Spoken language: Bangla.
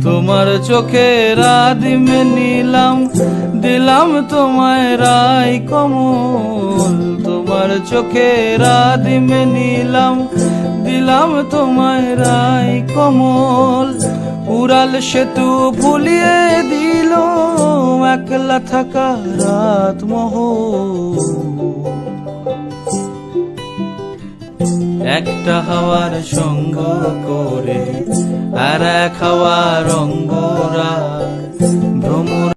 তোমার চোখের আদিমে নিলাম, দিলাম তোমায় রায় কমল। তোমার চোখের আদিমে নিলাম, দিলাম তোমায় রায় কমল। উড়াল সেতু ভুলিয়ে দিল একলা থাকা রাত মহল। একটা হাওয়ার সঙ্গ করে আর এক হাওয়ার অঙ্গরা, ভ্রমর